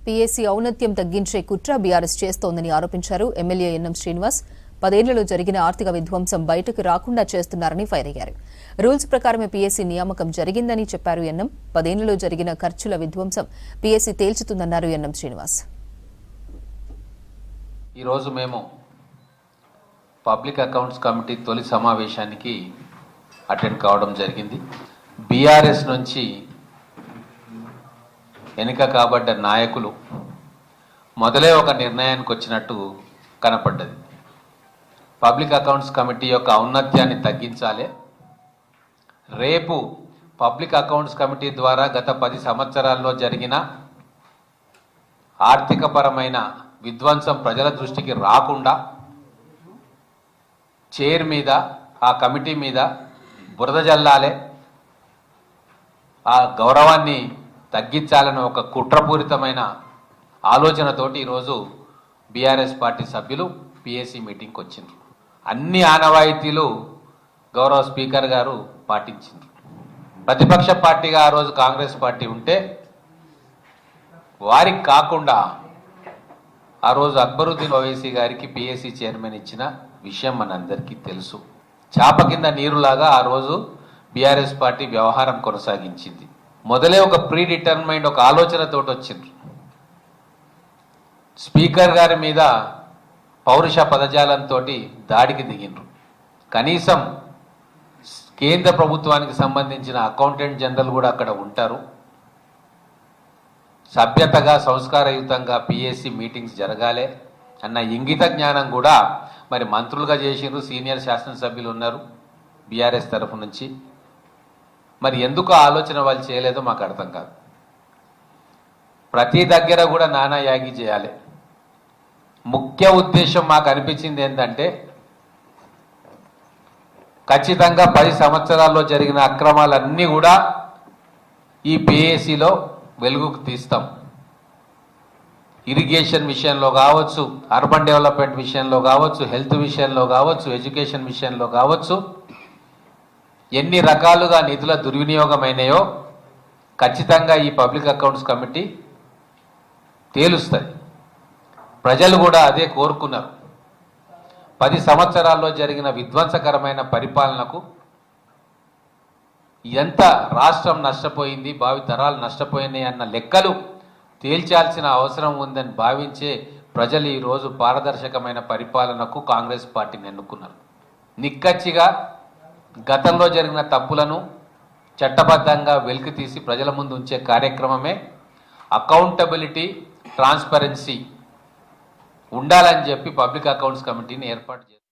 PAC ఔన్నత్యం తగ్గించే కుట్ర బీఆర్ఎస్ చేస్తోందని ఆరోపించారు. ఎమ్మెల్యే ఎన్ఎం శ్రీనివాస్ 10 ఏళ్లలో జరిగిన ఆర్థిక విధ్వంసం బయటకు రాకుండా చేస్తున్నారని ఫైర్ అయ్యారు. రూల్స్ ప్రకారమే పీఏసీ నియామకం జరిగిందని చెప్పారు ఎన్ఎం. 10 ఏళ్లలో జరిగిన ఖర్చుల విధ్వంసం పీఏసీ తేల్చుతుందన్నారు ఎన్ఎం శ్రీనివాస్. ఈరోజు మేము పబ్లిక్ అకౌంట్స్ కమిటీ తొలి సమావేశానికి అటెండ్ కావడం జరిగింది. బీఆర్ఎస్ నుంచి ఎన్నిక కాబడ్డ నాయకులు మొదలే ఒక నిర్ణయానికి వచ్చినట్టు కనపడ్డది. పబ్లిక్ అకౌంట్స్ కమిటీ యొక్క ఔన్నత్యాన్ని తగ్గించాలి. రేపు పబ్లిక్ అకౌంట్స్ కమిటీ ద్వారా గత 10 సంవత్సరాల్లో జరిగిన ఆర్థికపరమైన విధ్వంసం ప్రజల దృష్టికి రాకుండా చైర్ మీద ఆ కమిటీ మీద బురద జల్లాలే, ఆ గౌరవాన్ని తగ్గించాలని ఒక కుట్రపూరితమైన ఆలోచనతోటి ఈరోజు బీఆర్ఎస్ పార్టీ సభ్యులు పీఏసీ మీటింగ్కి వచ్చిండ్రు. అన్ని ఆనవాయితీలు గౌరవ స్పీకర్ గారు పాటించిండ్రు. ప్రతిపక్ష పార్టీగా ఆ రోజు కాంగ్రెస్ పార్టీ ఉంటే వారికి కాకుండా ఆ రోజు అక్బరుద్దీన్ ఓవైసీ గారికి పీఏసీ చైర్మన్ ఇచ్చిన విషయం మనందరికీ తెలుసు. చాప కింద నీరులాగా ఆ రోజు బీఆర్ఎస్ పార్టీ వ్యవహారం కొనసాగించింది. మొదలే ఒక ప్రీ డిటర్మైండ్ ఒక ఆలోచనతోటి వచ్చిండ్రు. స్పీకర్ గారి మీద పౌరుష పదజాలంతో దాడికి దిగిండ్రు. కనీసం కేంద్ర ప్రభుత్వానికి సంబంధించిన అకౌంటెంట్ జనరల్ కూడా అక్కడ ఉంటారు. సభ్యతగా సంస్కారయుతంగా పీఏసీ మీటింగ్స్ జరగాలి అన్న ఇంగిత జ్ఞానం కూడా మరి మంత్రులుగా చేసిండ్రు. సీనియర్ శాసనసభ్యులు ఉన్నారు బీఆర్ఎస్ తరఫు నుంచి. మరి ఎందుకు ఆలోచన వాళ్ళు చేయలేదో మాకు అర్థం కాదు. ప్రతి దగ్గర కూడా నానా యాగి చేయాలి. ముఖ్య ఉద్దేశం మాకు అనిపించింది ఏంటంటే ఖచ్చితంగా 10 సంవత్సరాల్లో జరిగిన అక్రమాలన్నీ కూడా ఈ పీఏసీలో వెలుగుకు తీస్తాం. ఇరిగేషన్ విషయంలో కావచ్చు, అర్బన్ డెవలప్మెంట్ విషయంలో కావచ్చు, హెల్త్ విషయంలో కావచ్చు, ఎడ్యుకేషన్ విషయంలో కావచ్చు, ఎన్ని రకాలుగా నిధుల దుర్వినియోగమైనాయో ఖచ్చితంగా ఈ పబ్లిక్ అకౌంట్స్ కమిటీ తేలుస్తుంది. ప్రజలు కూడా అదే కోరుకున్నారు. 10 సంవత్సరాల్లో జరిగిన విధ్వంసకరమైన పరిపాలనకు ఎంత రాష్ట్రం నష్టపోయింది, భావి తరాలు నష్టపోయినాయి అన్న లెక్కలు తేల్చాల్సిన అవసరం ఉందని భావించే ప్రజలు ఈరోజు పారదర్శకమైన పరిపాలనకు కాంగ్రెస్ పార్టీని ఎన్నుకున్నారు. నిక్కచ్చిగా గతంలో జరిగిన తప్పులను చట్టబద్ధంగా వెలికి తీసి ప్రజల ముందు ఉంచే కార్యక్రమమే అకౌంటబిలిటీ, ట్రాన్స్పరెన్సీ ఉండాలని చెప్పి పబ్లిక్ అకౌంట్స్ కమిటీని ఏర్పాటు చేశారు.